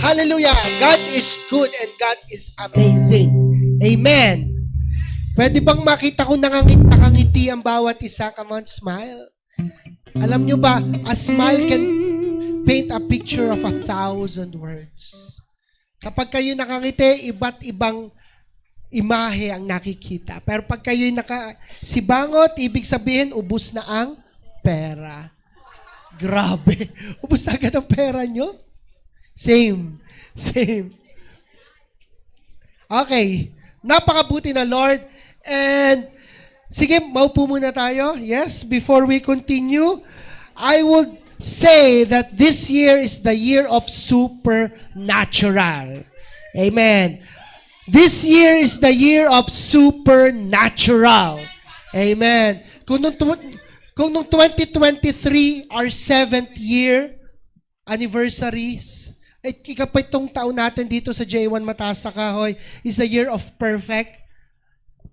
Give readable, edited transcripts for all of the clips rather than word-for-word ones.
Hallelujah! God is good and God is amazing. Amen. Pwede bang makita ko nakangiti ang bawat isa? Come on, smile. Alam nyo ba, a smile can paint a picture of 1,000 words. Kapag kayo nakangiti, iba't ibang imahe ang nakikita. Pero pag kayo'y nakasibangot, ibig sabihin, ubus na ang pera. Grabe. Ubus na agad ang pera nyo? Same. Okay. Napakabuti na Lord. And, sige, maupo muna tayo. Yes, before we continue, I would say that this year is the year of supernatural. Amen. This year is the year of supernatural. Amen. Kung nung 2023, our 7th year anniversaries, ikapitong taon natin dito sa J1 Mataas sa Kahoy is the year of perfect.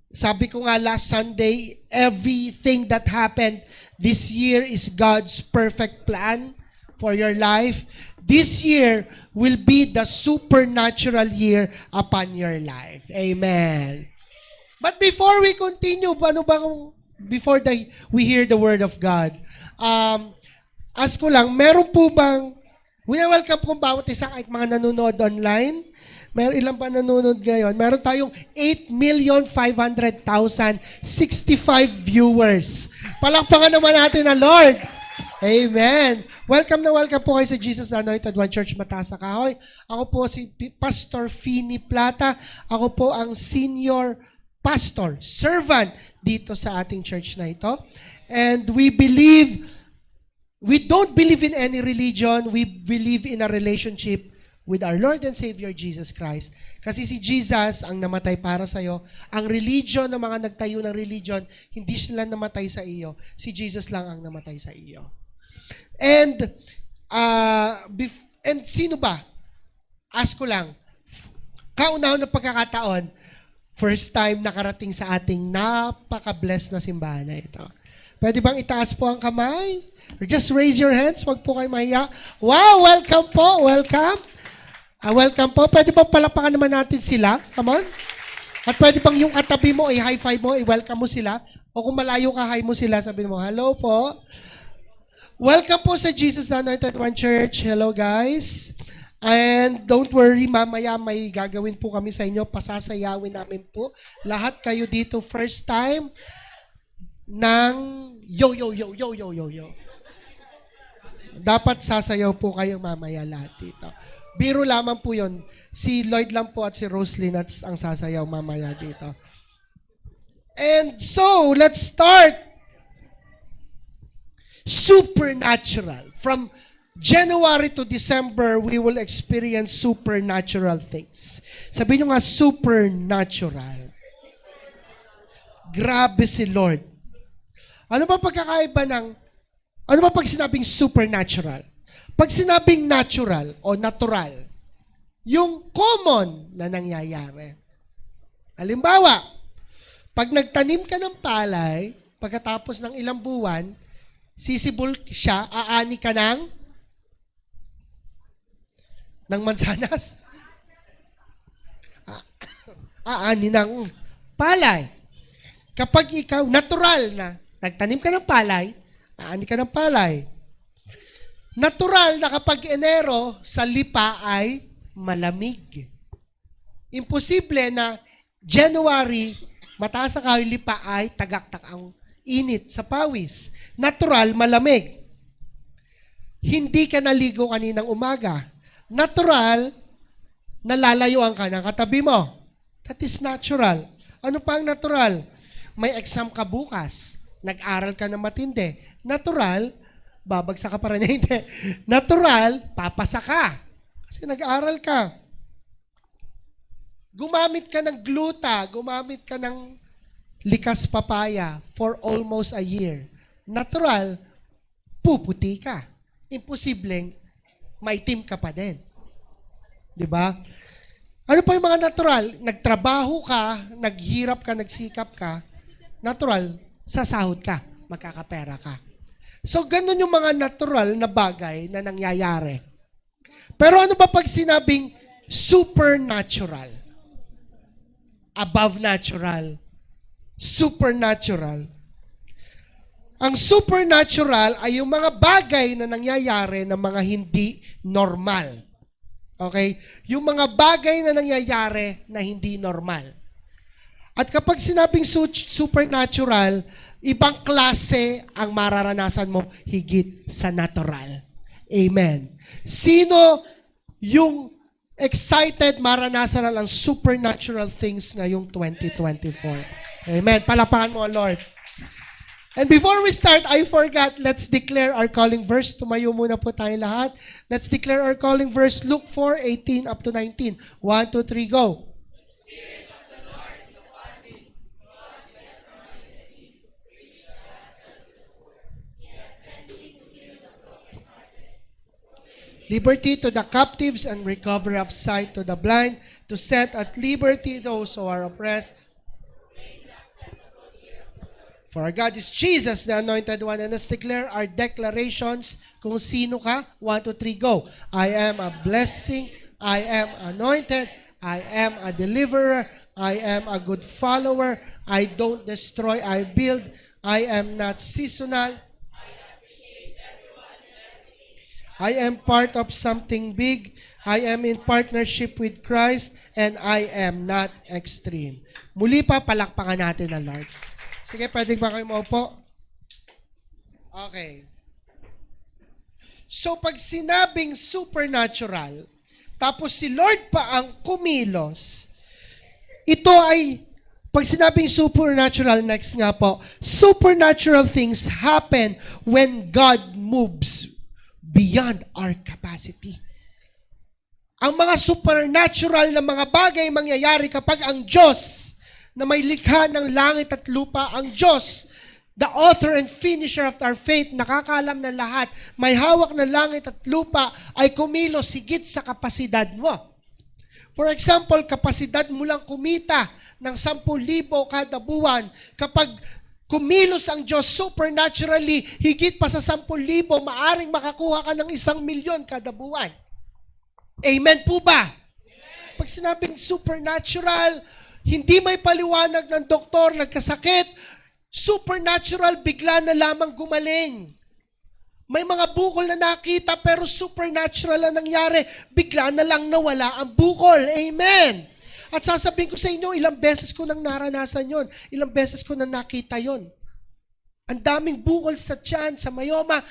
Sabi ko nga last Sunday, everything that happened this year is God's perfect plan for your life. This year will be the supernatural year upon your life. Amen. But before we continue, before we hear the word of God, ask ko lang, meron po bang, welcome kong bawat isa kahit mga nanonood online. Meron ilang pa nanonood ngayon. Meron tayong 8,500,065 viewers. Palakpakan naman natin na Lord. Amen. Welcome na welcome po kayo sa Jesus Anointed One Church Mataas sa Kahoy. Ako po si Pastor Fini Plata. Ako po ang senior pastor, servant dito sa ating church na ito. And we don't believe in any religion. We believe in a relationship with our Lord and Savior Jesus Christ. Kasi si Jesus ang namatay para sa'yo. Ang religion ng mga nagtayo ng religion, hindi sila namatay sa iyo. Si Jesus lang ang namatay sa iyo. And sino ba? Ask ko lang. Kauna-una pagkakataon, first time nakarating sa ating napaka-blessed na simbahan na ito. Pwede bang itaas po ang kamay? Or just raise your hands. Huwag po kayo mahiya. Wow! Welcome po! Welcome! Welcome po. Pwede bang palapakan naman natin sila? Come on. At pwede bang yung katabi mo, high five mo, welcome mo sila. O kung malayo ka, hi mo sila, sabi mo, hello po. Welcome po sa Jesus Anointed One Church. Hello guys. And don't worry, mamaya may gagawin po kami sa inyo. Pasasayawin namin po. Lahat kayo dito first time ng yo. Dapat sasayaw po kayo mamaya lahat dito. Biro lamang po yun. Si Lloyd lang po at si Roslyn at ang sasayaw mamaya dito. And so, let's start. Supernatural. From January to December, we will experience supernatural things. Sabihin nyo nga, supernatural. Grabe si Lord. Ano ba pag sinabing supernatural? Pag sinabing natural o natural, yung common na nangyayari. Halimbawa, pag nagtanim ka ng palay, pagkatapos ng ilang buwan, sisibol siya, aani ka ng mansanas. Aani ng palay. Kapag ikaw, natural na, nagtanim ka ng palay, aani ka ng palay. Natural na kapag Enero, sa lipa ay malamig. Imposible na January, mataas sa kahoy lipa ay tagaktak ang init sa pawis. Natural, malamig. Hindi ka naligo kaninang umaga. Natural, nalalayuan ka ng katabi mo. That is natural. Ano pa ang natural? May exam ka bukas. Nag-aral ka na matindi. Natural, babagsak ka pa rin. Hindi. Natural, papasa ka. Kasi nag-aaral ka. Gumamit ka ng gluta, gumamit ka ng likas papaya for almost a year. Natural, puputi ka. Imposibleng, maitim ka pa din. Diba? Ano pa yung mga natural? Nagtrabaho ka, naghirap ka, nagsikap ka. Natural, sasahod ka, magkakapera ka. So, ganun yung mga natural na bagay na nangyayari. Pero ano ba pag sinabing supernatural? Above natural. Supernatural. Ang supernatural ay yung mga bagay na nangyayari ng mga hindi normal. Okay? Yung mga bagay na nangyayari na hindi normal. At kapag sinabing supernatural, ibang klase ang mararanasan mo higit sa natural. Amen. Sino yung excited maranasan na lang supernatural things ngayong 2024? Amen. Palapakan mo, Lord. And before we start, I forgot, let's declare our calling verse. Tumayo muna po tayo lahat. Let's declare our calling verse, Luke 4:18 up to 19. 1, 2, 3, go. Liberty to the captives and recovery of sight to the blind, to set at liberty those who are oppressed. For our God is Jesus, the Anointed One. And let's declare our declarations. Kung sino ka, 1, 2, 3, go. I am a blessing. I am anointed. I am a deliverer. I am a good follower. I don't destroy, I build. I am not seasonal. I am part of something big. I am in partnership with Christ, and I am not extreme. Muli pa, palakpakan natin ang Lord. Sige, pwede ba kayo maupo? Okay. So, pag sinabing supernatural, tapos si Lord pa ang kumilos, ito ay, pag sinabing supernatural, next nga po, supernatural things happen when God moves beyond our capacity. Ang mga supernatural na mga bagay mangyayari kapag ang Diyos na may likha ng langit at lupa, ang Diyos, the author and finisher of our faith, nakakaalam ng lahat, may hawak ng langit at lupa, ay kumilos higit sa kapasidad mo. For example, kapasidad mo lang kumita ng 10,000 kada buwan. Kapag kumilos ang Diyos supernaturally, higit pa sa 10,000, maaring makakuha ka ng 1,000,000 kada buwan. Amen po ba? Amen. Pag sinabing supernatural, hindi may paliwanag ng doktor, nagkasakit, supernatural, bigla na lamang gumaling. May mga bukol na nakita pero supernatural ang nangyari, bigla na lang nawala ang bukol. Amen. At sasabihin ko sa inyo, ilang beses ko nang naranasan yon, ilang beses ko nang nakita yon. Ang daming bukol sa tiyan, sa mayoma,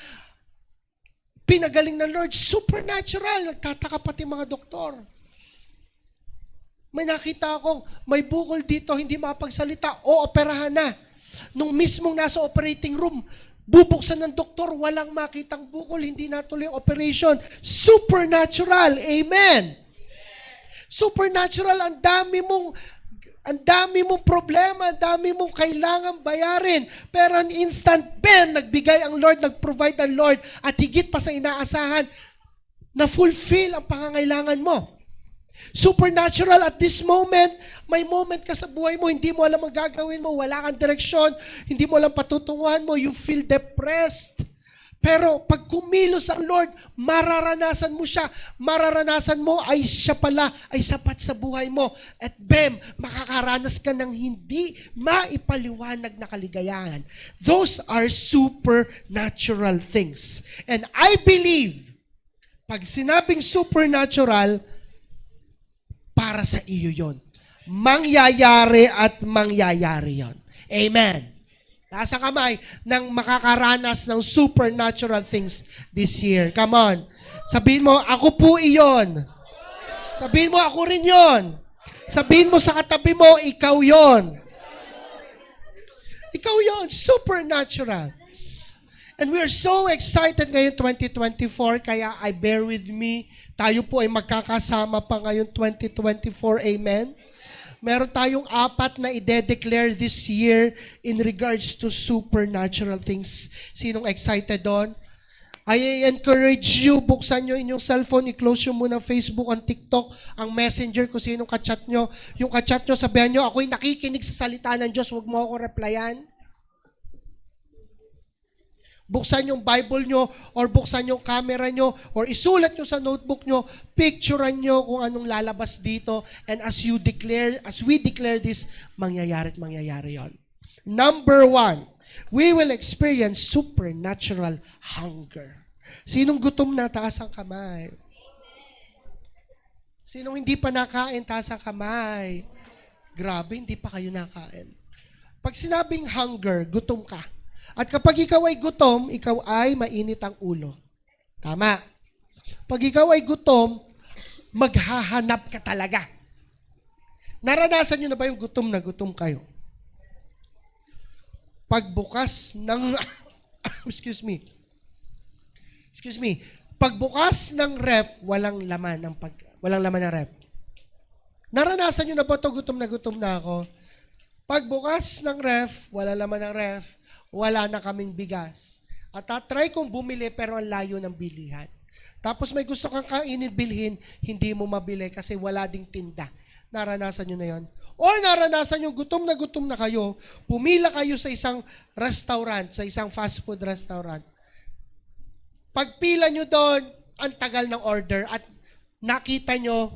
pinagaling ng Lord, supernatural. Nagtataka pati mga doktor. May nakita akong may bukol dito, hindi makapagsalita, o operahan na. Nung mismong nasa operating room, bubuksan ng doktor, walang makitang bukol, hindi natuloy ang operation. Supernatural. Amen. Supernatural, ang dami mong problema, ang dami mong kailangan bayarin. Pero an instant, bam, nagbigay ang Lord, nag-provide ang Lord, at higit pa sa inaasahan, na fulfill ang pangangailangan mo. Supernatural, at this moment, may moment ka sa buhay mo, hindi mo alam ang gagawin mo, wala kang direksyon, hindi mo alam patutunguhan mo, you feel depressed. Pero pag kumilos ang Lord, mararanasan mo siya. Mararanasan mo ay siya pala ay sapat sa buhay mo. At bam, makakaranas ka ng hindi maipaliwanag na kaligayahan. Those are supernatural things. And I believe, pag sinabing supernatural, para sa iyo yon. Mangyayari at mangyayari yon. Amen. Nasa kamay ng makakaranas ng supernatural things this year. Come on. Sabihin mo, ako po iyon. Sabihin mo, ako rin yon. Sabihin mo sa katabi mo, ikaw yon. Ikaw yon. Supernatural. And we are so excited ngayon 2024, kaya I bear with me. Tayo po ay magkakasama pa ngayon 2024. Amen. Meron tayong 4 na i-declare this year in regards to supernatural things. Sinong excited doon? I encourage you, buksan nyo inyong cellphone, i-close nyo muna Facebook, ang TikTok, ang Messenger, kung sinong kachat nyo. Yung kachat nyo, sabihan nyo, ako'y nakikinig sa salita ng Diyos, huwag mo ako replyan. Buksan yung Bible nyo, or buksan yung camera nyo, or isulat nyo sa notebook nyo, picturean nyo kung anong lalabas dito, and as we declare this, mangyayari at mangyayari yon. Number 1, we will experience supernatural hunger. Sinong gutom na, taas ang kamay? Sinong hindi pa nakain, taas ang kamay? Grabe, hindi pa kayo nakain. Pag sinabing hunger, gutom ka. At kapag ikaw ay gutom, ikaw ay mainit ang ulo. Tama. Pag ikaw ay gutom, maghahanap ka talaga. Naranasan nyo na ba yung gutom na gutom kayo? Pagbukas ng excuse me. Pagbukas ng ref, walang laman ng ref. Naranasan nyo na ba ito, gutom na ako? Pagbukas ng ref, wala laman ng ref, wala na kaming bigas. At try kong bumili pero ang layo ng bilihan. Tapos may gusto kang kainin, bilhin, hindi mo mabili kasi wala ding tinda. Naranasan nyo na yon. Or naranasan nyo, gutom na kayo, pumila kayo sa isang restaurant, sa isang fast food restaurant. Pagpila nyo doon, ang tagal ng order at nakita nyo,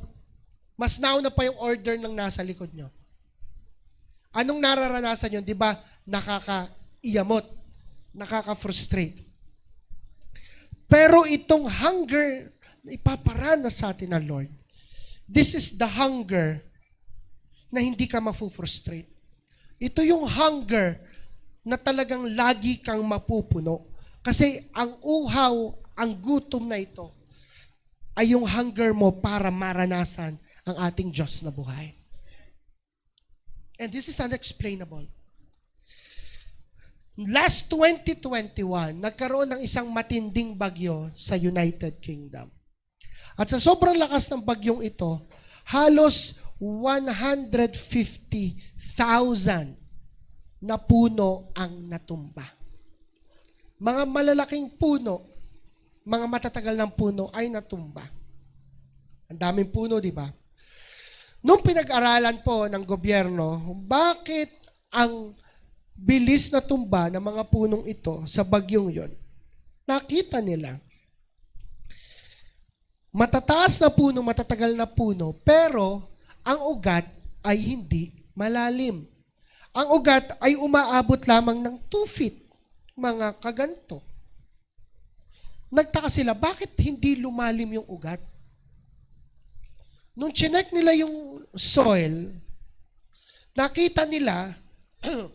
mas nauna pa yung order ng nasa likod nyo. Anong nararanasan nyo? Di ba? Nakakaiyamot. Nakaka-frustrate. Pero itong hunger na ipaparanas sa atin ng Lord, this is the hunger na hindi ka mafu-frustrate. Ito yung hunger na talagang lagi kang mapupuno. Kasi ang uhaw, ang gutom na ito, ay yung hunger mo para maranasan ang ating Diyos na buhay. And this is unexplainable. Last 2021, nagkaroon ng isang matinding bagyo sa United Kingdom. At sa sobrang lakas ng bagyong ito, halos 150,000 na puno ang natumba. Mga malalaking puno, mga matatagal ng puno ay natumba. Ang daming puno, di ba? Nung pinag-aralan po ng gobyerno, bakit ang bilis na tumba ng mga punong ito sa bagyong yon? Nakita nila, matataas na puno, matatagal na puno, pero ang ugat ay hindi malalim. Ang ugat ay umaabot lamang ng 2 feet, mga kaganto. Nagtaka sila, bakit hindi lumalim yung ugat? Nung chinek nila yung soil, nakita nila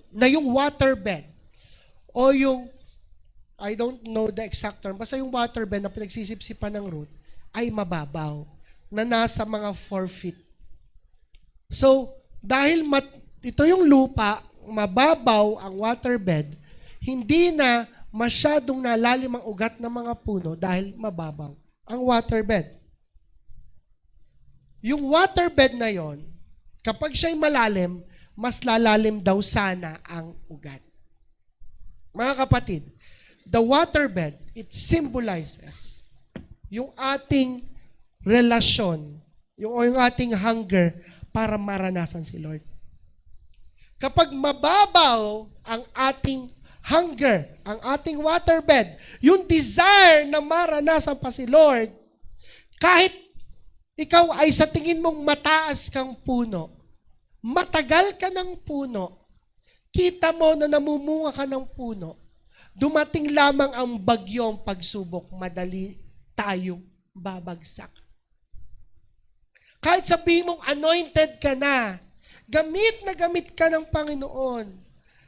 na yung waterbed o yung, I don't know the exact term, basta yung waterbed na pinagsisipsipan ng root ay mababaw, na nasa mga 4 feet. So, dahil ito yung lupa, mababaw ang waterbed, hindi na masyadong nalalim ang ugat ng mga puno dahil mababaw ang waterbed. Yung waterbed na yon, kapag siya'y malalim, mas lalalim daw sana ang ugat. Mga kapatid, the waterbed, it symbolizes yung ating relasyon, yung ating hunger para maranasan si Lord. Kapag mababaw ang ating hunger, ang ating waterbed, yung desire na maranasan pa si Lord, kahit ikaw ay sa tingin mong mataas kang puno, matagal ka ng puno, kita mo na namumunga ka ng puno, dumating lamang ang bagyong pagsubok, madali tayong babagsak. Kahit sabihin mong anointed ka na gamit ka ng Panginoon,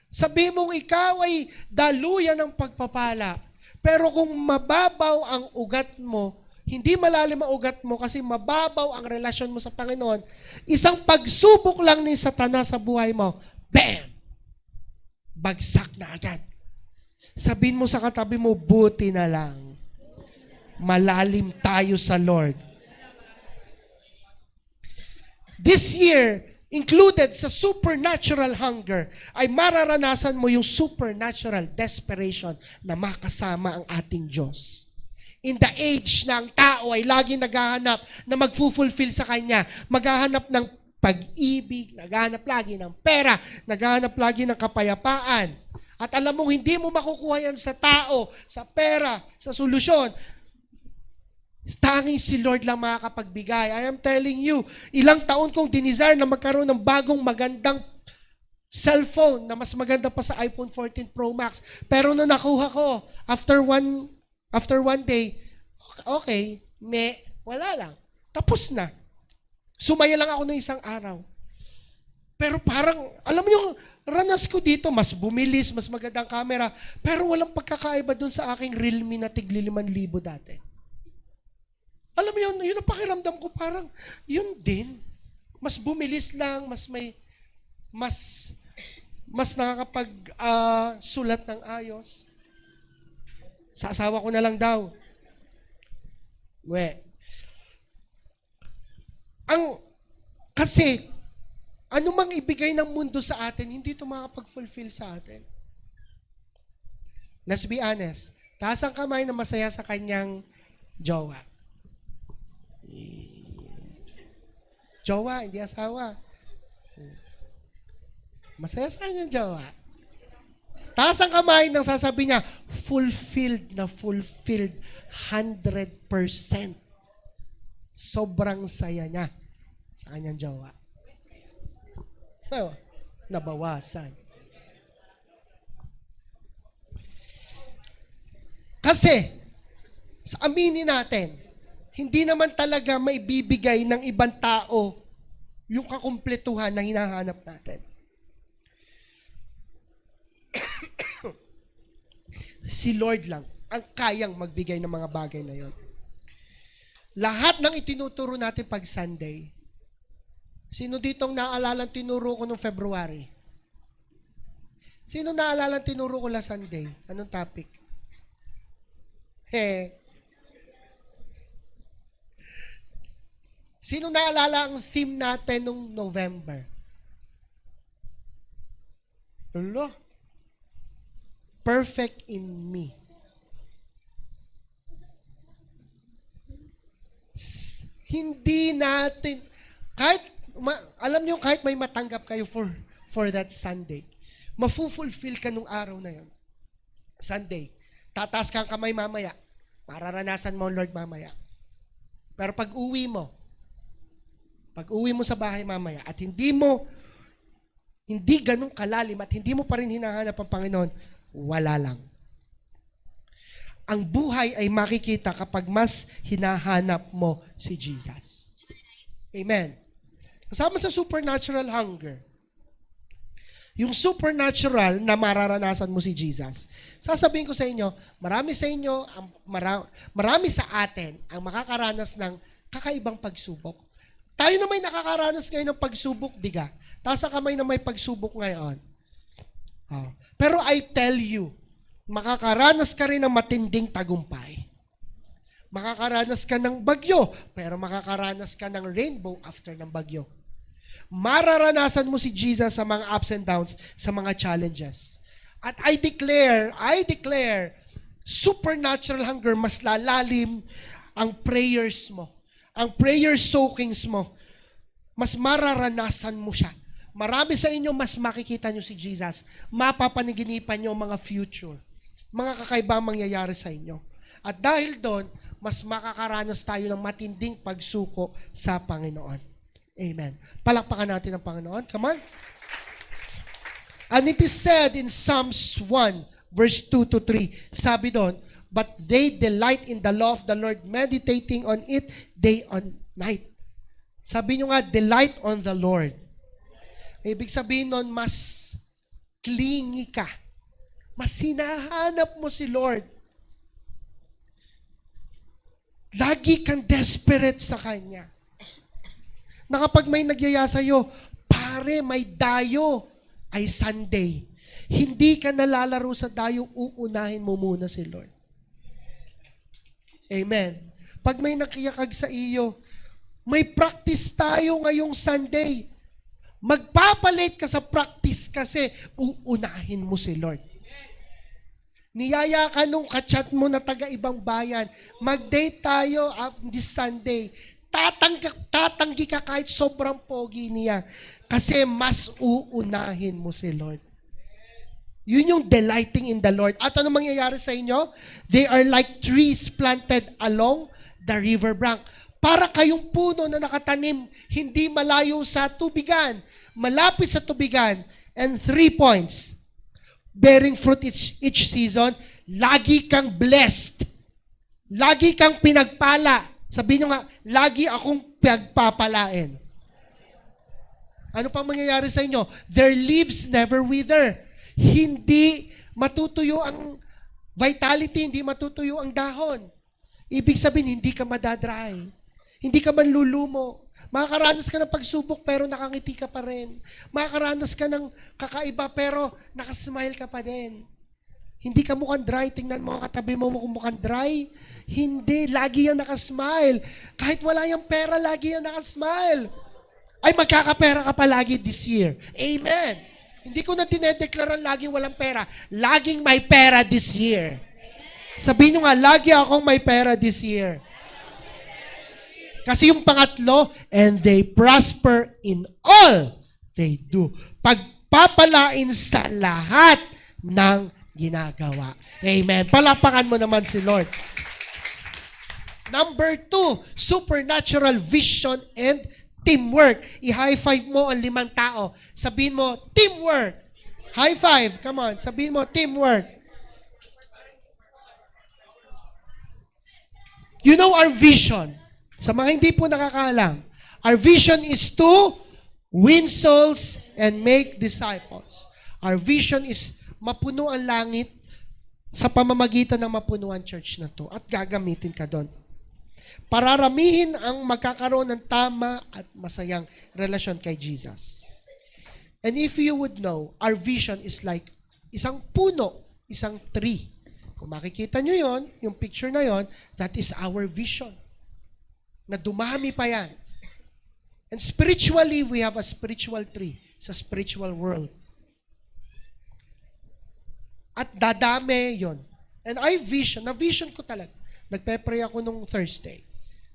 sabihin mong ikaw ay daluyan ng pagpapala, pero kung mababaw ang ugat mo, hindi malalim ang ugat mo kasi mababaw ang relasyon mo sa Panginoon, isang pagsubok lang ni Satanas sa buhay mo, bam! Bagsak na agad. Sabihin mo sa katabi mo, buti na lang. Malalim tayo sa Lord. This year, included sa supernatural hunger, ay mararanasan mo yung supernatural desperation na makasama ang ating Diyos. In the age na ang tao ay lagi naghahanap na mag-fulfill sa Kanya, maghahanap ng pag-ibig, naghahanap lagi ng pera, naghahanap lagi ng kapayapaan, At alam mong hindi mo makukuha yan sa tao, sa pera, sa solusyon. Tanging si Lord lang makakapagbigay. I am telling you, ilang taon kong dinesire na magkaroon ng bagong magandang cellphone na mas maganda pa sa iPhone 14 Pro Max. Pero nung nakuha ko, after one day, okay, wala lang. Tapos na. Sumaya lang ako ng isang araw. Pero parang, alam mo yung ranas ko dito, mas bumilis, mas magandang camera, pero walang pagkakaiba dun sa aking Realme na tigli 5,000 dati. Alam mo yun ang pakiramdam ko, parang yun din. Mas bumilis lang, mas nakakapag sulat ng ayos. Sa asawa ko na lang daw. Kasi, ano mang ibigay ng mundo sa atin, hindi ito makapag-fulfill sa atin. Let's be honest. Taas ang kamay na masaya sa kanyang jowa. Jowa, hindi asawa. Masaya sa kanyang jowa. Taas ang kamay nang sasabi niya, fulfilled 100%. Sobrang saya niya sa kanyang jowa. Nabawasan. Kasi, sa aminin natin, hindi naman talaga maibibigay ng ibang tao yung kakumpletuhan na hinahanap natin. Si Lord lang ang kayang magbigay ng mga bagay na yon. Lahat ng itinuturo natin pag Sunday, sino ditong naaalala tinuro ko noong February? Sino naaalala tinuro ko last Sunday? Anong topic? Sino naalala ang theme natin noong November? Tulo? Perfect in me. Hindi natin, alam niyo kahit may matanggap kayo for that Sunday, mafu-fulfill ka nung araw na yon. Sunday. Tataas kang kamay mamaya. Mararanasan mo, Lord, mamaya. Pero pag uwi mo sa bahay mamaya at hindi ganun kalalim at hindi mo pa rin hinahanap ang Panginoon, wala lang. Ang buhay ay makikita kapag mas hinahanap mo si Jesus. Amen. Kasama sa supernatural hunger, yung supernatural na mararanasan mo si Jesus. Sasabihin ko sa inyo, marami sa atin ang makakaranas ng kakaibang pagsubok. Tayo na may nakakaranas ngayon ng pagsubok, diga. Taas ang kamay na may pagsubok ngayon. Pero I tell you, makakaranas ka rin ng matinding tagumpay. Makakaranas ka ng bagyo, pero makakaranas ka ng rainbow after ng bagyo. Mararanasan mo si Jesus sa mga ups and downs, sa mga challenges. At I declare, supernatural hunger, mas lalalim ang prayers mo. Ang prayer soakings mo, mas mararanasan mo siya. Marami sa inyo, mas makikita nyo si Jesus. Mapapaniginipan nyo mga future. Mga kakaibang mangyayari sa inyo. At dahil doon, mas makakaranas tayo ng matinding pagsuko sa Panginoon. Amen. Palakpakan natin ang Panginoon. Come on. And it is said in Psalms 1, verse 2 to 3, sabi doon, but they delight in the law of the Lord, meditating on it day and night. Sabi nyo nga, delight on the Lord. Ibig sabihin nun, mas clingy ka. Mas hinahanap mo si Lord. Lagi kang desperate sa Kanya. Na kapag may nagyaya sa'yo, pare, may dayo, ay Sunday. Hindi ka nalalaro sa dayo, uunahin mo muna si Lord. Amen. Pag may nakiyakag sa iyo, may practice tayo ngayong Sunday. Magpapalit ka sa practice kasi uunahin mo si Lord. Niyaya ka nung kachat mo na taga-ibang bayan. Mag-date tayo this Sunday. Tatanggi ka kahit sobrang pogi niya. Kasi mas uunahin mo si Lord. Yun yung delighting in the Lord. At ano mangyayari sa inyo? They are like trees planted along the river bank. Para kayong puno na nakatanim, hindi malayo sa tubigan, malapit sa tubigan. And 3 points, bearing fruit each season, lagi kang blessed. Lagi kang pinagpala. Sabihin nyo nga, lagi akong pinagpapalain. Ano pang mangyayari sa inyo? Their leaves never wither. Hindi matutuyo ang vitality, hindi matutuyo ang dahon. Ibig sabihin, hindi ka madadry. Hindi ka manlulumo. Makakaranas ka ng pagsubok pero nakangiti ka pa rin. Makakaranas ka ng kakaiba pero nakasmile ka pa din. Hindi ka mukhang dry. Tingnan mo katabi mo kung mukhang dry. Hindi. Lagi yan nakasmile. Kahit wala yung pera, lagi yan nakasmile. Ay, magkakapera ka pa lagi this year. Amen. Hindi ko na tinedeklaran laging walang pera. Laging may pera this year. Sabihin nyo nga, lagi akong may pera this year. Kasi yung pangatlo, and they prosper in all they do. Pagpapalain sa lahat ng ginagawa. Amen. Palapakan mo naman si Lord. Number 2, supernatural vision and teamwork. I-high five mo ang 5 tao. Sabihin mo, teamwork. High five. Come on. Sabihin mo, teamwork. You know our vision. Sa mga hindi po nakakaalam, our vision is to win souls and make disciples. Our vision is mapuno ang langit sa pamamagitan ng mapuno ang church na to at gagamitin ka doon. Pararamihin ang magkakaroon ng tama at masayang relasyon kay Jesus. And if you would know, our vision is like isang puno, isang tree. Kung makikita nyo yon, yung picture na yon, that is our vision. Na dumami pa yan. And spiritually, we have a spiritual tree sa spiritual world. At dadami yon. And na-vision ko talaga. Nagpe-pray ako nung Thursday.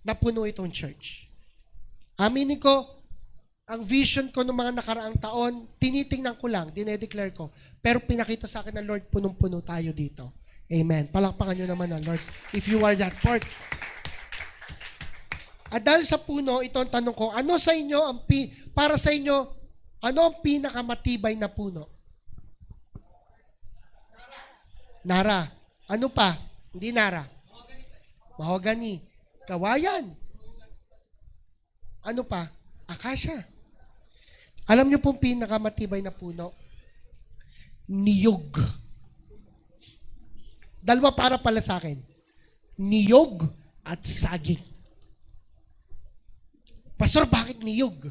Napuno itong church. Aminin ko, ang vision ko ng mga nakaraang taon, tinitingnan ko lang, dinedeclare ko. Pero pinakita sa akin ng Lord, punong-puno tayo dito. Amen. Palakpakan nyo naman ng Lord if you are that part. At dahil sa puno, ito ang tanong ko, ano sa inyo, para sa inyo, ano ang pinakamatibay na puno? Nara. Ano pa? Hindi Nara. Mahogany. Kawayan. Ano pa? Akasya. Alam niyo pong pinakamatibay na puno? Niyog. Dalawa para pala sa akin. Niyog at saging. Pastor, bakit niyog?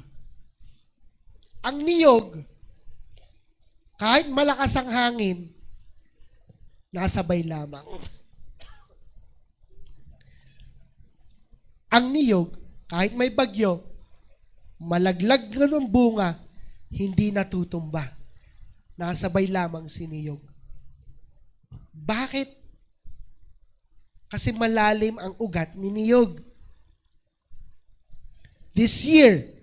Ang niyog, kahit malakas ang hangin, nasabay lamang. Ang niyog, kahit may bagyo, malaglag na ng bunga, hindi natutumba. Nasabay lamang si niyog. Bakit? Kasi malalim ang ugat ni niyog. This year,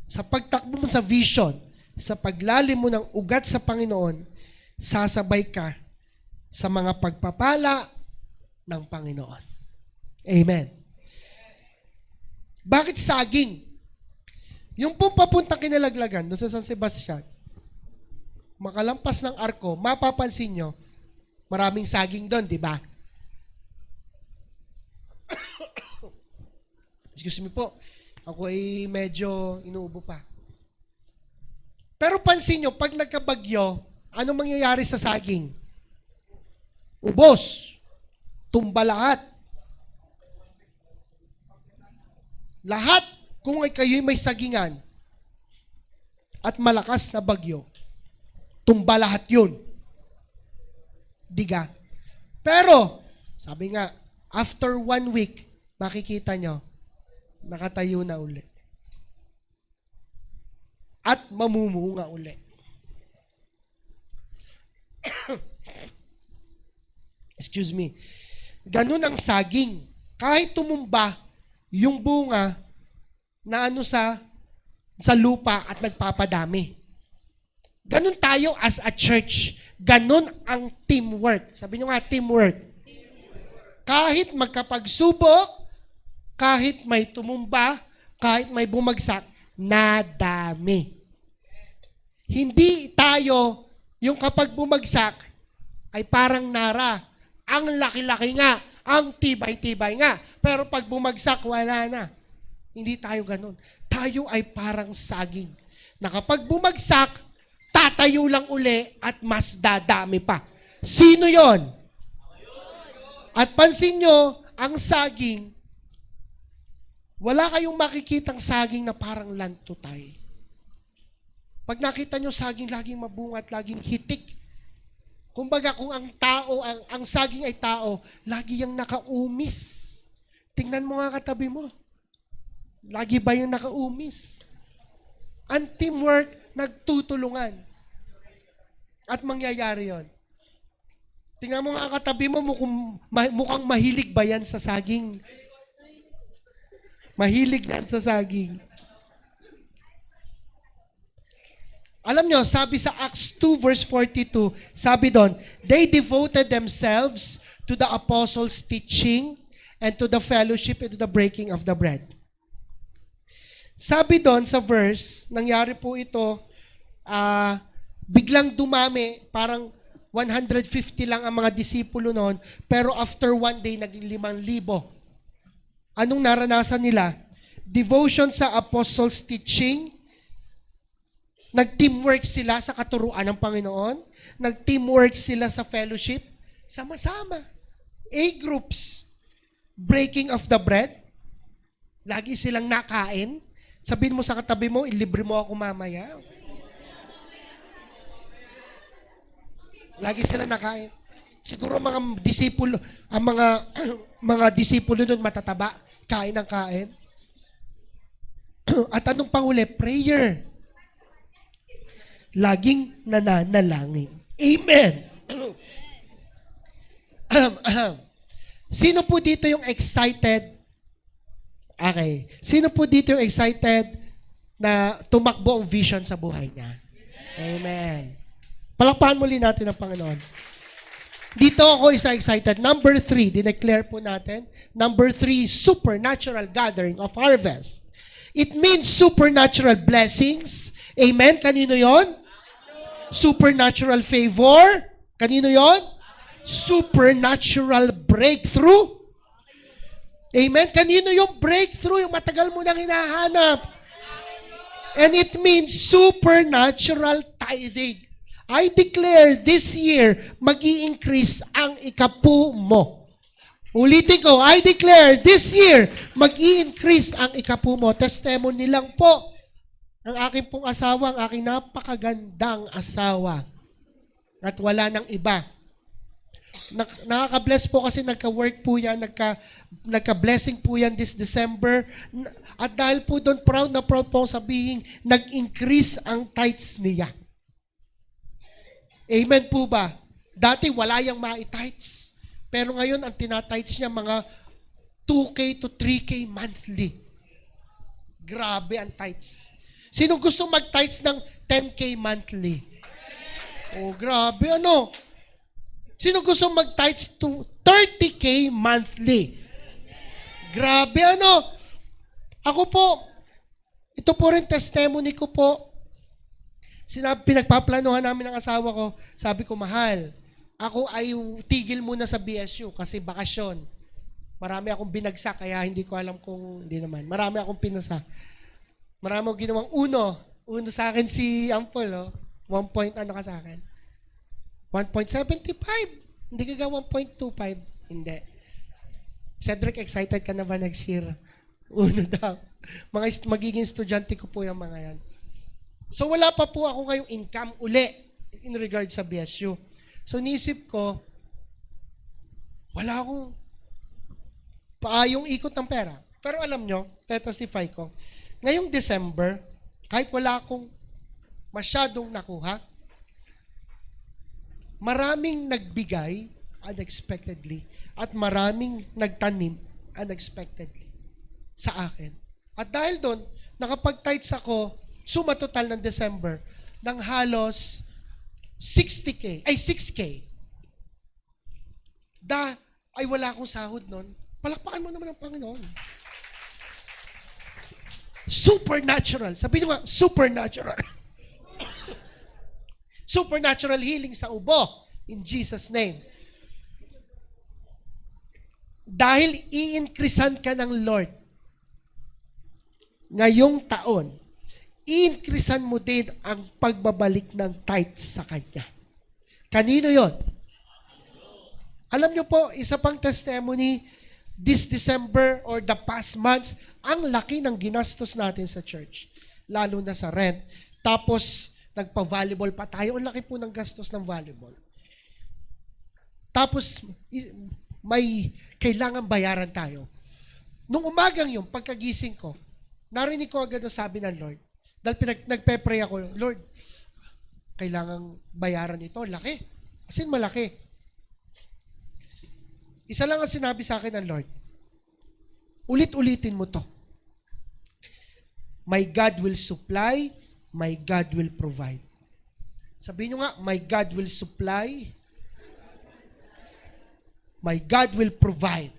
sa pagtakbo mo sa vision, sa paglalim mo ng ugat sa Panginoon, sasabay ka sa mga pagpapala ng Panginoon. Amen. Bakit saging? Yung pong papunta kinalaglagan doon sa San Sebastian, makalampas ng arko, mapapansin nyo, maraming saging doon, di ba? Excuse me po. Ako ay medyo inuubo pa. Pero pansin nyo, pag nagkabagyo, ano mangyayari sa saging? Ubos. Tumba lahat. Lahat, kung kayo'y may sagingan at malakas na bagyo, tumba lahat yun. Diga. Pero, sabi nga, after 1 week, makikita nyo, nakatayo na uli. At mamumunga uli. Excuse me. Ganun ang saging. Kahit tumumba, yung bunga na ano sa lupa at nagpapadami. Ganun tayo as a church Ganon ang teamwork. Sabi nyo nga, teamwork. Kahit magkapagsubok, kahit may tumumba, kahit may bumagsak, nadami. Hindi tayo, yung kapag bumagsak, ay parang nara. Ang laki-laki nga, ang tibay-tibay nga. Pero pag bumagsak, wala na. Hindi tayo ganun. Tayo ay parang saging. Na kapag bumagsak, tatayo lang uli at mas dadami pa. Sino yon? At pansin nyo, ang saging, wala kayong makikitang saging na parang lantutay. Pag nakita nyo saging, laging mabungat, laging hitik. Kumbaga kung ang tao, ang saging ay tao, lagi yang nakaumis. Tingnan mo nga katabi mo. Lagi ba yung nakaumis? Ang teamwork, nagtutulungan. At mangyayari yon. Tingnan mo nga katabi mo, mukhang mahilig ba yan sa saging? Mahilig yan sa saging. Alam nyo, sabi sa Acts 2 verse 42, sabi doon, they devoted themselves to the apostles' teaching and to the fellowship and to the breaking of the bread. Sabi doon sa verse, nangyari po ito, biglang dumami, parang 150 lang ang mga disipulo noon, pero after one day, naging 5,000. Anong naranasan nila? Devotion sa apostles' teaching. Nag-teamwork sila sa katuruan ng Panginoon. Nag-teamwork sila sa fellowship. Sama-sama. A-groups. Breaking of the bread. Lagi silang nakain. Sabihin mo sa katabi mo, ilibre mo ako mamaya. Lagi silang nakain. Siguro mga disipulo, ang mga disipulo doon matataba, kain ng kain. At anong panghuli? Prayer. Laging nananalangin. Amen. Sino po dito yung excited? Okay. Sino po dito yung excited na tumakbo ang vision sa buhay niya? Amen. Palakpakan muli natin ang Panginoon. Dito ako isa excited. Number 3, dineclare po natin. Number 3, supernatural gathering of harvest. It means supernatural blessings. Amen? Kanino yon? Supernatural favor. Kanino yon? Supernatural breakthrough. Amen? Kanino yung breakthrough? Yung matagal mo nang hinahanap. And it means supernatural tithing. I declare this year, mag-i-increase ang ikapu mo. Ulitin ko, I declare this year, mag-i-increase ang ikapu mo. Testimony lang po ng aking pong asawa, ang aking napakagandang asawa. At wala nang iba. Nakaka-bless po kasi nagka-work po yan, nagka-blessing po yan this December. At dahil po doon, proud na proud po sabihin, nag-increase ang tithes niya. Amen po ba? Dati wala yung ma-tithes. Pero ngayon, ang tinatites niya mga 2K to 3K monthly. Grabe ang tithes. Sino gusto mag-tithes ng 10K monthly? Oh, grabe. Ano? Sino gusto mag-tithes to 30K monthly? Grabe. Ano? Ako po, ito po rin testimony ko po. Pinagpaplanuhan namin ng asawa ko, sabi ko, mahal, ako ay tigil muna sa BSU kasi bakasyon. Marami akong binagsak, kaya hindi ko alam kung, hindi naman. Marami akong pinasa. Marami akong ginawang uno. Uno sa akin si Ampol, oh. 1 point, ano ka sa akin? 1.75. Hindi ka ga 1.25. Hindi. Cedric, excited ka na ba next year? Uno daw. Magiging estudyante ko po yung mga yan. So wala pa po ako ngayong income uli in regard sa BSU. So niisip ko, wala akong paayong ikot ng pera. Pero alam nyo, testify ko, ngayong December, kahit wala akong masyadong nakuha, maraming nagbigay unexpectedly at maraming nagtanim unexpectedly sa akin. At dahil doon, nakapag-tithes ako, suma total ng December, ng halos 60K, ay 6K. Ay wala akong sahod nun. Palakpakan mo naman ang Panginoon. Supernatural. Sabi nyo nga, supernatural. Supernatural healing sa ubo. In Jesus' name. Dahil i-increasean ka ng Lord ngayong taon, i-increasean mo din ang pagbabalik ng tithes sa Kanya. Kanino yon? Alam nyo po, isa pang testimony, this December or the past months, ang laki ng ginastos natin sa church. Lalo na sa rent. Tapos, nagpa-volleyball pa tayo. Ang laki po ng gastos ng volleyball. Tapos, may kailangan bayaran tayo. Nung umagang yun, pagkagising ko, narinig ko agad ang sabi ng Lord. Dahil nagpe-pray ako, Lord, kailangang bayaran ito. Laki. As in, malaki. Isa lang ang sinabi sa akin ng Lord. Ulit-ulitin mo to. My God will supply, my God will provide. Sabihin nyo nga, my God will supply, my God will provide.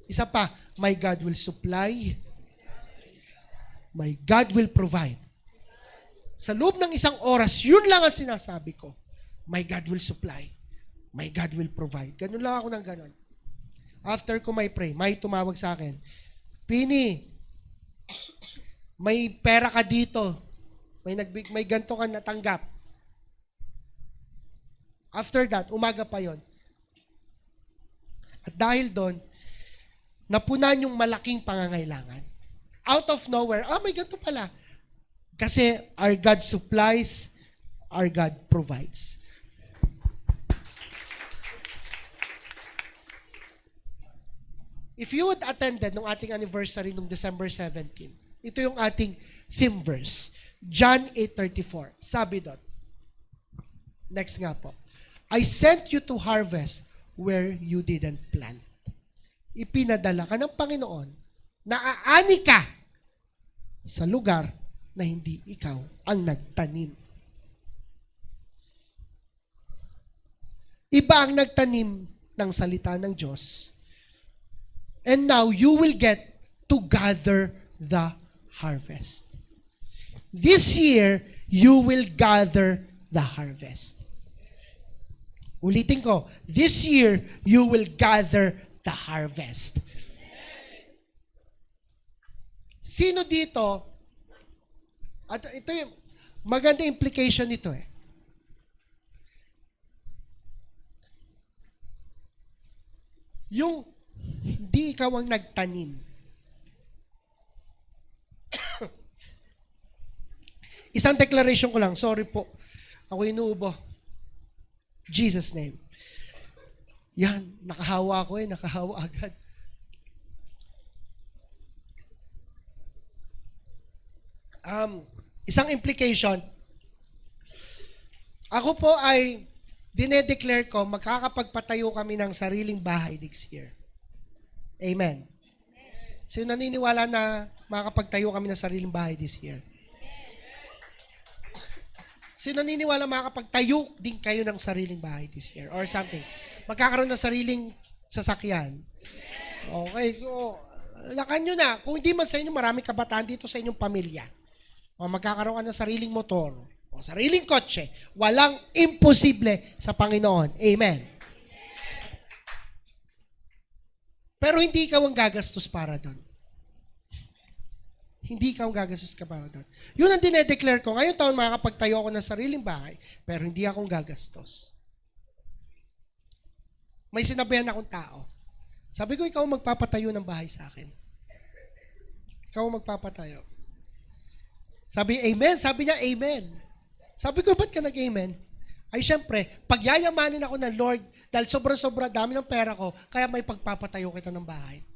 Isa pa, my God will supply, my God will provide. Sa loob ng isang oras, yun lang ang sinasabi ko. My God will supply. My God will provide. Ganun lang ako ng ganun. After ko may pray, may tumawag sa akin. Pini, may pera ka dito. May ganito ka natanggap. After that, umaga pa yon. At dahil doon, napunan yung malaking pangangailangan. Out of nowhere, may ganito pala. Kasi our God supplies, our God provides. If you would attended nung ating anniversary nung December 17, ito yung ating theme verse. John 8:34. Sabi doon. Next nga po. I sent you to harvest where you didn't plant. Ipinadala ka ng Panginoon na aani ka sa lugar na hindi ikaw ang nagtanim. Iba ang nagtanim ng salita ng Diyos. And now, you will get to gather the harvest. This year, you will gather the harvest. Ulitin ko, this year, you will gather the harvest. Sino dito, at ito yung maganda implication nito Yung hindi ikaw ang nagtanim. Isang declaration ko lang. Sorry po. Ako inuubo. Jesus name. Yan. Nakahawa ako Nakahawa agad. Isang implication. Ako po ay dinedeclare ko, magkakapagpatayo kami ng sariling bahay this year. Amen. Sino naniniwala na makakapagtayo kami ng sariling bahay this year? Sino naniniwala makakapagtayo din kayo ng sariling bahay this year? Or something. Magkakaroon ng sariling sasakyan. Okay. Lakan nyo na. Kung hindi man sa inyo, marami kabataan dito sa inyong pamilya. O magkakaroon ka ng sariling motor. O sariling kotse. Walang imposible sa Panginoon. Amen. Pero hindi ikaw ang gagastos para doon. Hindi ikaw ang gagastos ka para doon. Yun ang dinedeclare ko. Ngayon taon makakapagtayo ako ng sariling bahay, pero hindi akong gagastos. May sinabihan akong tao. Sabi ko, ikaw ang magpapatayo ng bahay sa akin. Ikaw ang magpapatayo. Sabi, amen. Sabi niya, amen. Sabi ko, ba't ka nag-amen? Ay, syempre, pagyayamanin ako ng Lord dahil sobra-sobra dami ng pera ko, kaya may pagpapatayo kita ng bahay.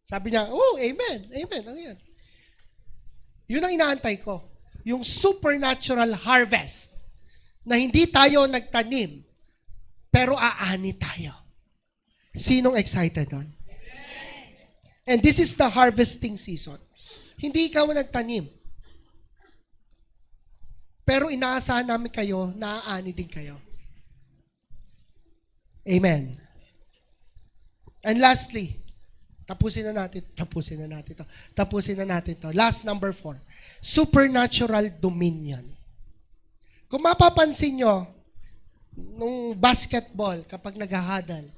Sabi niya, amen. Amen. Ano yan? Yun ang inaantay ko. Yung supernatural harvest na hindi tayo nagtanim, pero aani tayo. Sinong excited doon? And this is the harvesting season. Hindi ikaw nagtanim. pero inaasahan namin kayo na aani din kayo. Amen. And lastly, tapusin na natin to. Last, number 4. Supernatural dominion. Kung mapapansin nyo, nung basketball, kapag naghahadal,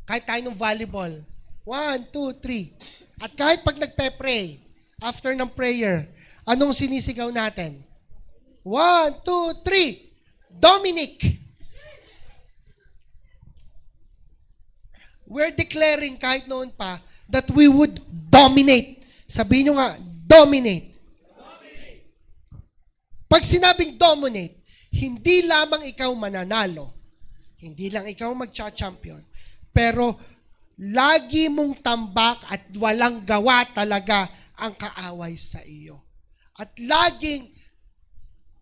kahit tayo nung volleyball, 1, 2, 3. At kahit pag nagpe-pray, after ng prayer, anong sinisigaw natin? 1, 2, 3. Dominic. We're declaring kahit noon pa that we would dominate. Sabihin nyo nga, dominate. Pag sinabing dominate, hindi lamang ikaw mananalo, hindi lang ikaw magcha-champion, pero lagi mong tambak at walang gawa talaga ang kaaway sa iyo. At laging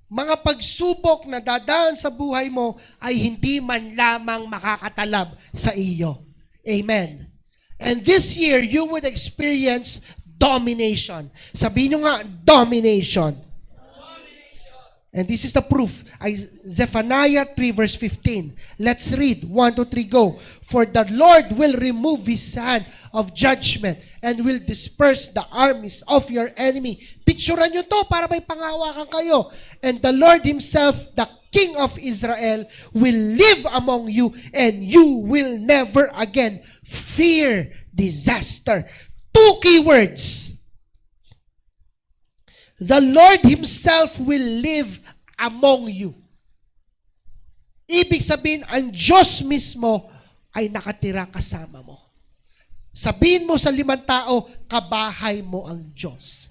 mga pagsubok na dadaan sa buhay mo ay hindi man lamang makakatalab sa iyo. Amen. And this year, you would experience domination. Sabihin nyo nga, domination. And this is the proof. Zephaniah 3 verse 15. Let's read. 1, 2, 3, go. For the Lord will remove His hand of judgment and will disperse the armies of your enemy. Picturean nyo to para may pangawakan kayo. And the Lord Himself, the King of Israel, will live among you and you will never again fear disaster. 2 keywords. The Lord Himself will live among you. Ibig sabihin, ang Diyos mismo ay nakatira kasama mo. Sabihin mo sa 5 tao, kabahay mo ang Diyos.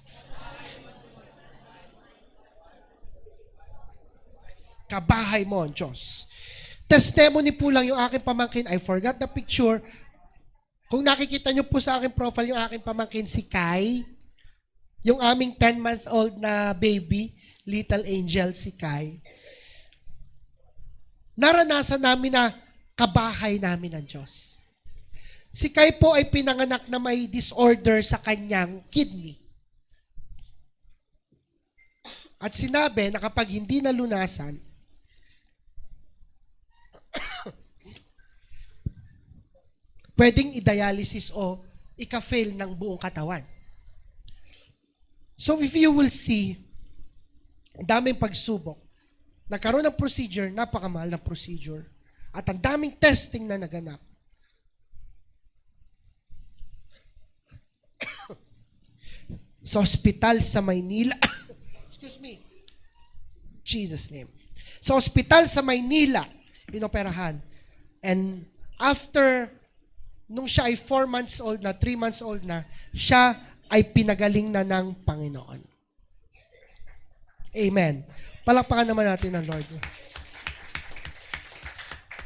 Kabahay mo ang Diyos. Testimony po lang yung aking pamangkin. I forgot the picture. Kung nakikita nyo po sa aking profile, yung aking pamangkin si Kai, yung aming 10-month-old na baby, little angel si Kai, naranasan namin na kabahay namin ng Diyos. Si Kai po ay pinanganak na may disorder sa kanyang kidney. At sinabi na kapag hindi nalunasan, pwedeng i-dialysis o ika-fail ng buong katawan. So if you will see, ang daming pagsubok, nagkaroon ng procedure, napakamahal na procedure, at ang daming testing na naganap. Sa ospital sa Maynila, excuse me, Jesus name. Sa ospital sa Maynila, inoperahan. And after, nung siya ay 4 months old na, 3 months old na, siya ay pinagaling na ng Panginoon. Amen. Palakpakan naman natin ang Lord.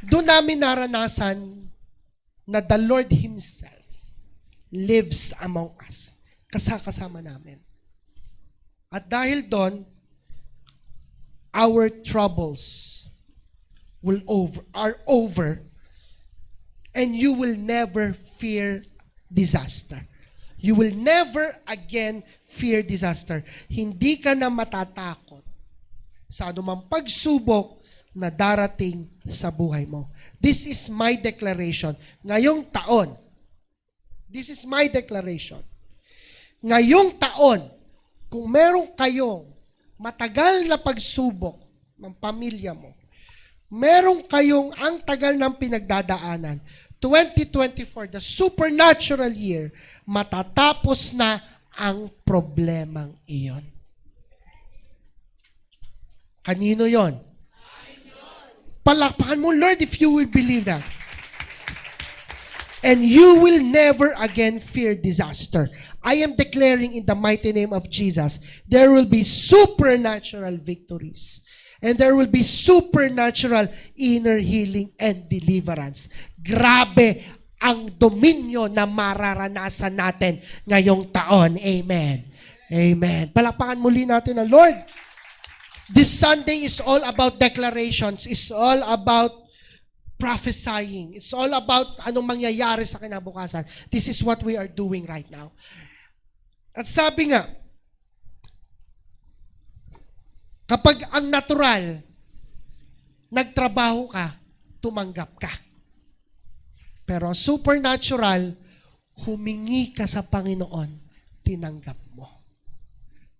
Doon namin naranasan na the Lord Himself lives among us. Kasama namin. At dahil doon, our troubles are over and you will never fear disaster. You will never again fear disaster. Hindi ka na matatakot sa anumang pagsubok na darating sa buhay mo. This is my declaration. Ngayong taon, this is my declaration. Ngayong taon, kung meron kayong matagal na pagsubok ng pamilya mo, meron kayong ang tagal ng pinagdadaanan, 2024, the supernatural year, matatapos na ang problemang iyon. Kanino yon? Palakpakan mo, Lord, if you will believe that. And you will never again fear disaster. I am declaring in the mighty name of Jesus, there will be supernatural victories. And there will be supernatural inner healing and deliverance. Grabe ang dominyo na mararanasan natin ngayong taon. Amen. Amen. Palakpakan muli natin ang Lord. This Sunday is all about declarations. It's all about prophesying. It's all about anong mangyayari sa kinabukasan. This is what we are doing right now. At sabi nga, Kapag ang natural, nagtrabaho ka, tumanggap ka. Pero supernatural, humingi ka sa Panginoon, tinanggap mo.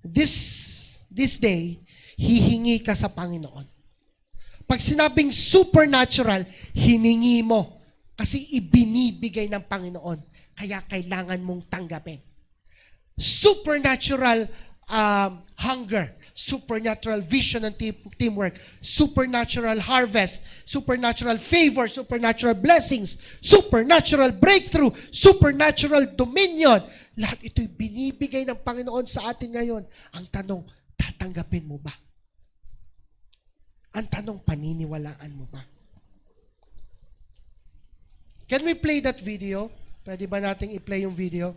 This day, hihingi ka sa Panginoon. Pag sinabing supernatural, hiningi mo kasi ibinibigay ng Panginoon. Kaya kailangan mong tanggapin. Supernatural hunger, supernatural vision and teamwork, supernatural harvest, supernatural favor, supernatural blessings, supernatural breakthrough, supernatural dominion. Lahat ito'y binibigay ng Panginoon sa atin ngayon. Ang tanong, tatanggapin mo ba? Ang tanong, paniniwalaan mo ba? Can we play that video? Pwede ba nating i-play yung video?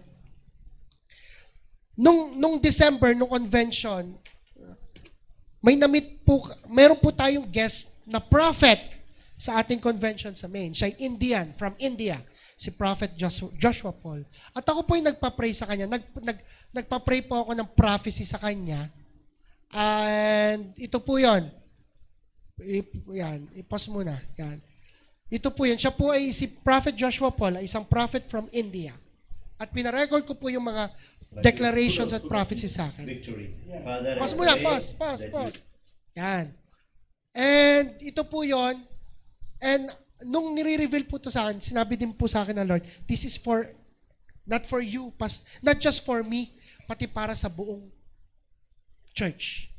Nung December, nung convention, meron po tayong guest na prophet sa ating convention sa Maine. Siya Indian, from India, si Prophet Joshua Paul. At ako po yung nagpa-pray sa kanya. Nagpa-pray po ako ng prophecy sa kanya. And ito po yun. Yan, i-pause muna. Yan. Ito po yun. Siya po ay si Prophet Joshua Paul, ay isang prophet from India. At pinarecord ko po yung mga declarations at prophecies sa akin. Victory. Pause muna, pause. Yan. And ito po yon. And nung nire-reveal po to sa akin, sinabi din po sa akin ng Lord, this is for, not for you, not just for me, pati para sa buong church.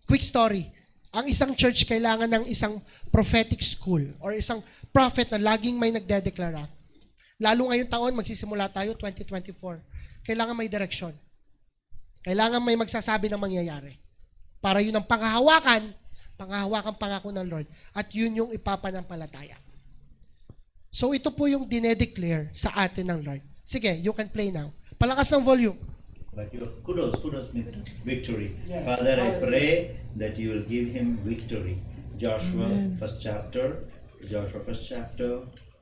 Quick story. Ang isang church kailangan ng isang prophetic school or isang prophet na laging may nagdedeklara. Lalo ngayong taon, magsisimula tayo, 2024. Kailangan may direksyon. Kailangan may magsasabi ng mangyayari. Para yun ang panghahawakan pangako ng Lord. At yun yung ipapanampalataya. So ito po yung dinedeclare sa atin ng Lord. Sige, you can play now. Palakas ng volume. But your kudos means victory. Father, I pray that you will give him victory. Joshua, first chapter,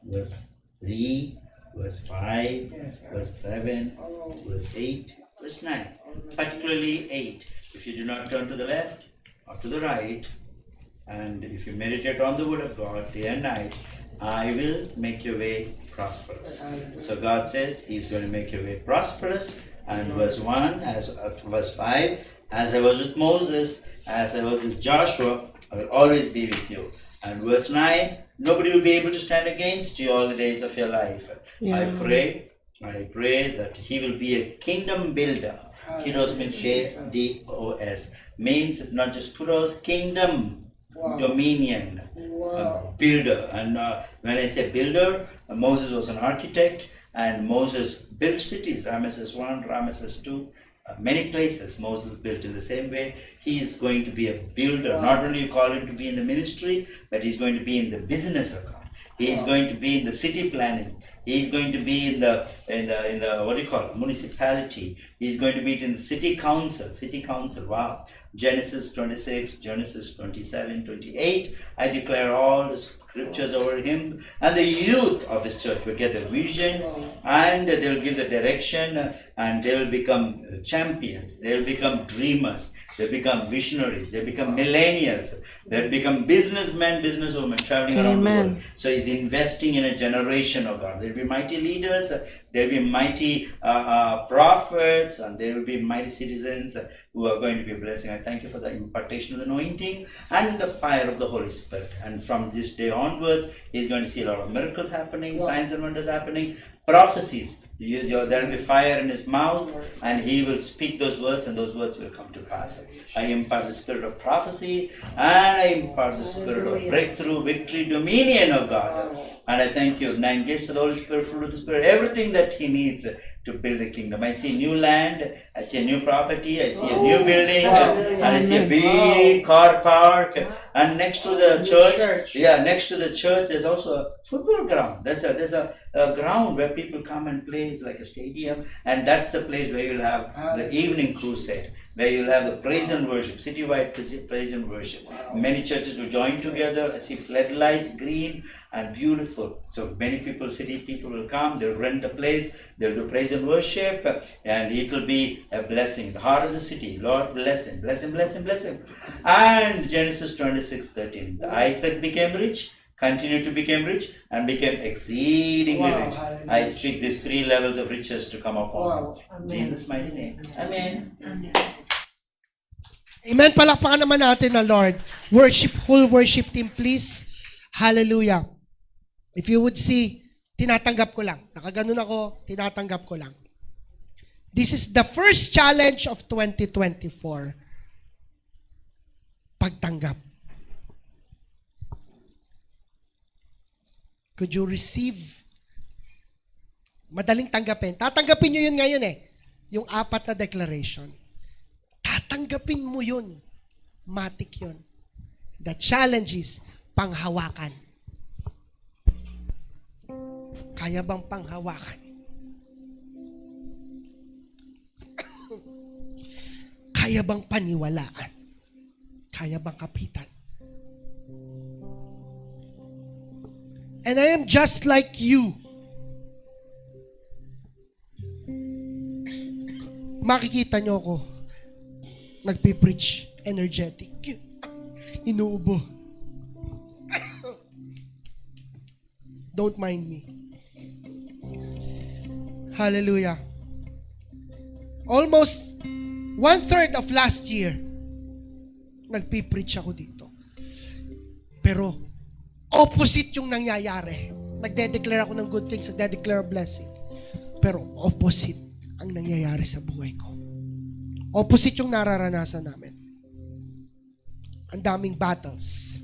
verse 3, verse 5, verse 7, verse 8, verse 9. Particularly 8. If you do not turn to the left or to the right, and if you meditate on the word of God day and night, I will make your way prosperous. So God says He is going to make your way prosperous. And verse 1, verse 5, as I was with Moses, as I was with Joshua, I will always be with you. And verse 9, nobody will be able to stand against you all the days of your life. I pray that he will be a kingdom builder. Kudos means K-D-O-S. Means not just kudos, kingdom, dominion, builder. And when I say builder, Moses was an architect, and Moses built cities, Ramesses 1, Ramesses 2, many places Moses built in the same way. He is going to be a builder. Not only you call him to be in the ministry, but he's going to be in the business of God. He is going to be in the city planning. He is going to be in the what do you call it, municipality. He is going to be in the city council. Wow. Genesis 26, Genesis 27, 28. I declare all the scriptures over him, and the youth of his church will get the vision, and they will give the direction, and they will become champions. They will become dreamers. They become visionaries. They become millennials. They become businessmen, businesswomen traveling around the world. So he's investing in a generation of God. There will be mighty leaders. There will be mighty prophets, and there will be mighty citizens who are going to be a blessing. I thank you for the impartation of the anointing and the fire of the Holy Spirit. And from this day onwards, he's going to see a lot of miracles happening, signs and wonders happening, prophecies. There will be fire in his mouth, and he will speak those words, and those words will come to pass. I impart the spirit of prophecy, and I impart the spirit of breakthrough, victory, dominion of God. And I thank you. 9 gifts of the Holy Spirit, fruit of the Spirit, everything that he needs to build a kingdom. I see new land, I see a new property, I see a new building, and I see a big car park. And next to the church, next to the church, there's also a football ground. There's a ground where people come and play. It's like a stadium, and that's the place where you'll have the evening crusade. where you'll have the praise and worship, citywide praise and worship. Many churches will join together and see floodlights, green and beautiful. So many people, city people will come, they'll rent the place, they'll do praise and worship, and it will be a blessing. The heart of the city, Lord bless him, bless him, bless him, bless him. And Genesis 26:13, the Isaac became rich, continued to become rich, and became exceedingly Wow, rich. hallelujah. I speak these 3 levels of riches to come upon Wow. you. Jesus' mighty name. Amen. Amen. Palakpakan naman natin na Lord. Worship, whole worship team, please. Hallelujah. If you would see, tinatanggap ko lang. Nakaganon ako, tinatanggap ko lang. This is the first challenge of 2024. Pagtanggap. Could you receive? Madaling tanggapin. Tatanggapin nyo yun ngayon eh. Yung 4 na declaration. Tatanggapin mo yun. Matik yun. The challenge is panghawakan. Kaya bang panghawakan? Kaya bang paniwalaan? Kaya bang kapitan? And I am just like you. Makikita nyo ako. Nagpipreach. Energetic. Inuubo. Don't mind me. Hallelujah. Almost 1/3 of last year, nagpipreach ako dito. Pero, opposite yung nangyayari. Nagde-declare ako ng good things, nagde-declare blessing. Pero, opposite ang nangyayari sa buhay ko. Opposite yung nararanasan namin. Ang daming battles.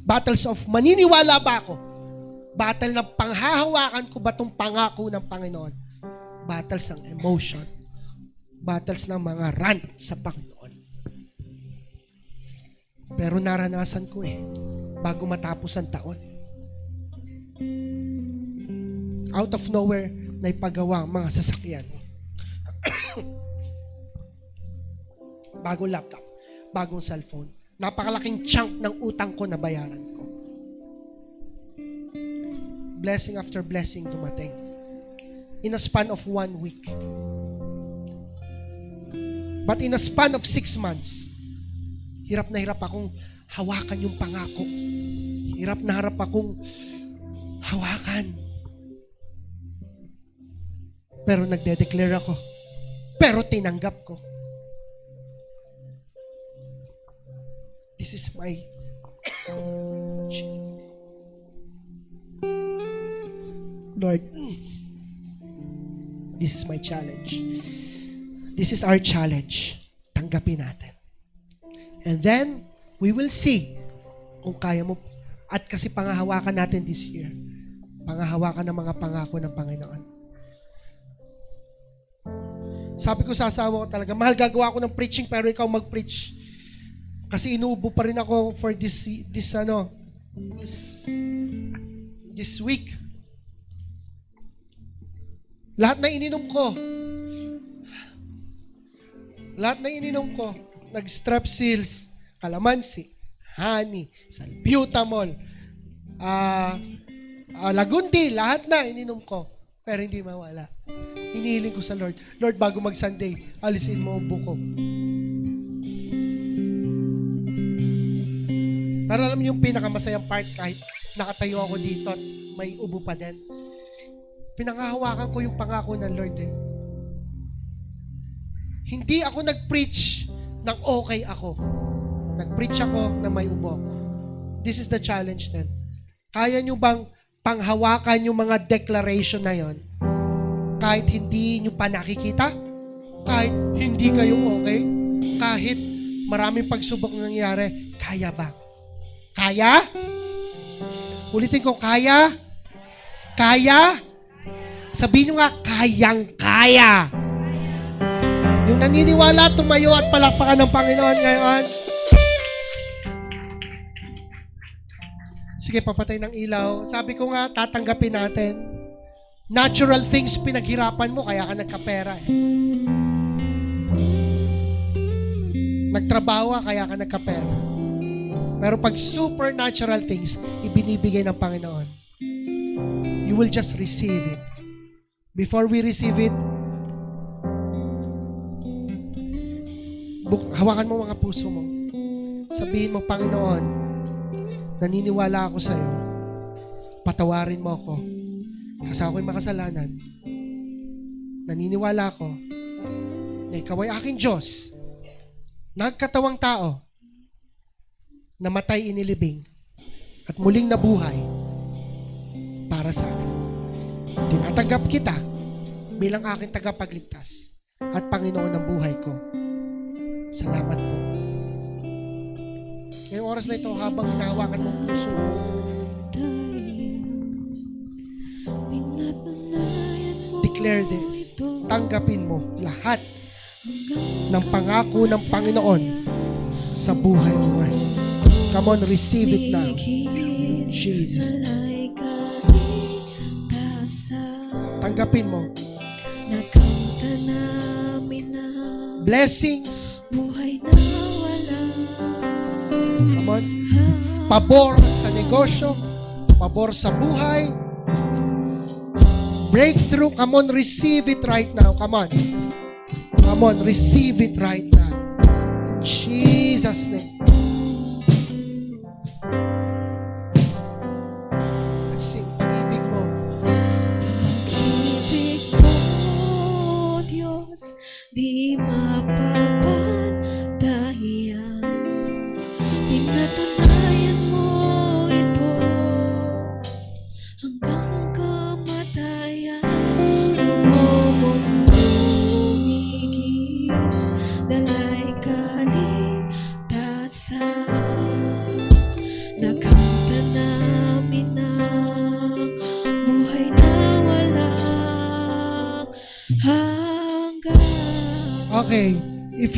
Battles of maniniwala ba ako? Battle ng panghahawakan ko ba itong pangako ng Panginoon? Battles ng emotion. Battles ng mga rant sa Panginoon. Pero naranasan ko bago matapos ang taon. Out of nowhere, naipagawa ang mga sasakyan. Bagong laptop, bagong cellphone. Napakalaking chunk ng utang ko na bayaran ko. Blessing after blessing dumating. In a span of 1 week. But in a span of 6 months, hirap na hirap akong hawakan yung pangako. Hirap na harap akong hawakan. Pero nagde-declare ako. Pero tinanggap ko. This is my Jesus. Lord, this is my challenge. This is our challenge. Tanggapin natin. And then, we will see kung kaya mo. At kasi pangahawakan natin this year. Pangahawakan ng mga pangako ng Panginoon. Sabi ko sa asawa ko talaga, mahal, gagawa ako ng preaching pero ikaw mag-preach. Kasi inuubo pa rin ako for this week. Lahat na ininom ko, nag-strepsils, calamansi, honey, salbutamol, lagundi, lahat na ininom ko. Pero hindi mawala. Hinihiling ko sa Lord, Lord, bago mag-Sunday, alisin mo ang buko. Pero alam niyo yung pinakamasayang part, kahit nakatayo ako dito at may ubo pa din, pinangahawakan ko yung pangako ng Lord Hindi ako nag-preach ng okay ako. Nag-preach ako na may ubo. This is the challenge then. Kaya nyo bang panghawakan yung mga declaration na yon? Kahit hindi nyo pa nakikita? Kahit hindi kayo okay? Kahit maraming pagsubok na nangyayari? Kaya ba? Kaya? Ulitin ko, kaya? Kaya? Sabihin nyo nga, kayang-kaya. Yung naniniwala, tumayo at palakpakan ng Panginoon ngayon. Sige, papatay ng ilaw. Sabi ko nga, tatanggapin natin. Natural things pinaghirapan mo, kaya ka nagkapera Nagtrabaho ka, kaya ka nagkapera. Pero pag supernatural things, ibinibigay ng Panginoon, you will just receive it. Before we receive it, hawakan mo mga puso mo. Sabihin mo, Panginoon, naniniwala ako sa iyo. Patawarin mo ako. Kasi ako'y makasalanan. Naniniwala ako na ikaw ay aking Diyos. Nagkatawang tao. Namatay inilibing. At muling nabuhay para sa akin. Tinatanggap kita bilang aking tagapagligtas at Panginoon ng buhay ko. Salamat po. Ngayong oras na ito, habang hinahawakan mong puso mo, declare this. Tanggapin mo lahat ng pangako ng Panginoon sa buhay mo ngayon. Come on, receive it now. In Jesus. Tanggapin mo. Blessings. Come on. Pabor sa negosyo. Pabor sa buhay. Breakthrough. Come on, receive it right now. Come on. Come on, receive it right now. In Jesus' name. Let's sing. Pag-ibig mo. Pag-ibig mo, Diyos, di mapapantayan. Pinatunayan mo ito hanggang kamatayan. Dugo mong lumigis, dalay kaligtasan. Nakanta namin ang buhay na walang hanggan. Okay. If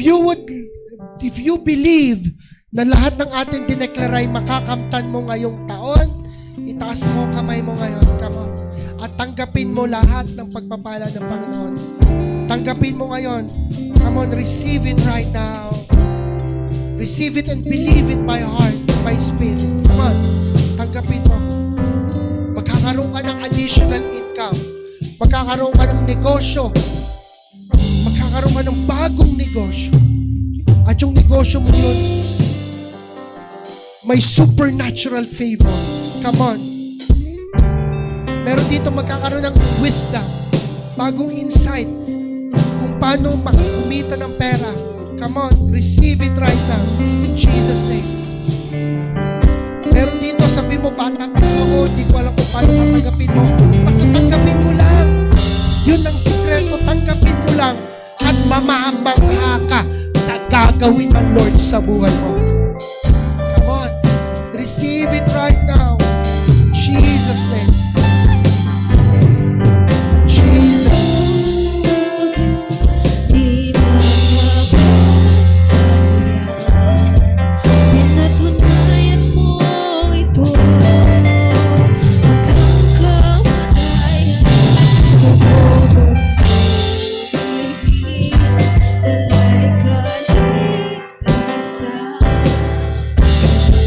you believe na lahat ng ating dineklara ay makakamtan mo ngayong taon, itaas mo ang kamay mo ngayon. Come on. At tanggapin mo lahat ng pagpapala ng Panginoon. Tanggapin mo ngayon. Come on, receive it right now. Receive it and believe it by heart, by spirit. Come on, tanggapin mo. Magkakaroon ka ng additional income. Magkakaroon ka ng negosyo. Magkakaroon ka ng bagong negosyo. At yung negosyo mo yun, may supernatural favor. Come on. Meron dito magkakaroon ng wisdom, bagong insight kung paano makumita ng pera. Come on, receive it right now in Jesus' name. Meron dito, sabi mo, bata pa ako, hindi ko alam kung paano tatanggapin mo. Basta tanggapin mo lang. Yun ang sikreto, tanggapin mo lang at mamamangha ka sa gagawin ng Lord sa buhay mo. Come on, receive it right now. Jesus' name. Jesus. Di mapapantayan. Pinatunayan mo ito hanggang kamatayan. Dugo mong lumigis, dalay kaligtasan.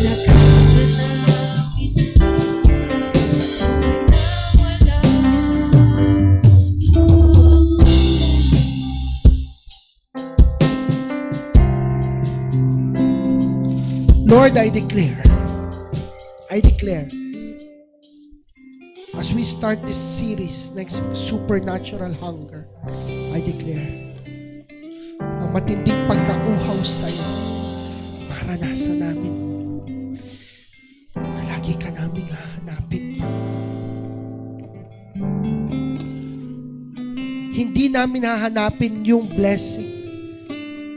Nakanta namin ang buhay na walang Lord, I declare, as we start this series, next supernatural hunger, I declare, ang matinding pagkakuhaw sa iyo, maranasan namin, na lagi ka namin hahanapin. Hindi namin hahanapin yung blessing,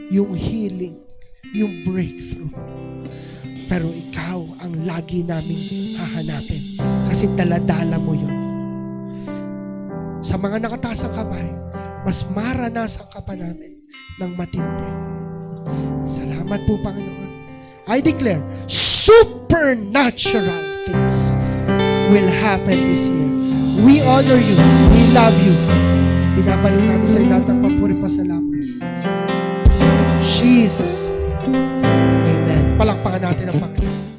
yung healing, yung breakthrough. Pero ikaw ang lagi namin hahanapin. Kasi daladala mo yun. Sa mga nakataas ang kamay, mas maranasan ka pa namin ng matindi. Salamat po, Panginoon. I declare, supernatural things will happen this year. We honor you. We love you. Binabalik namin sa iyo lahat ng papuri pasalamat. Jesus. natin ang Panginoon.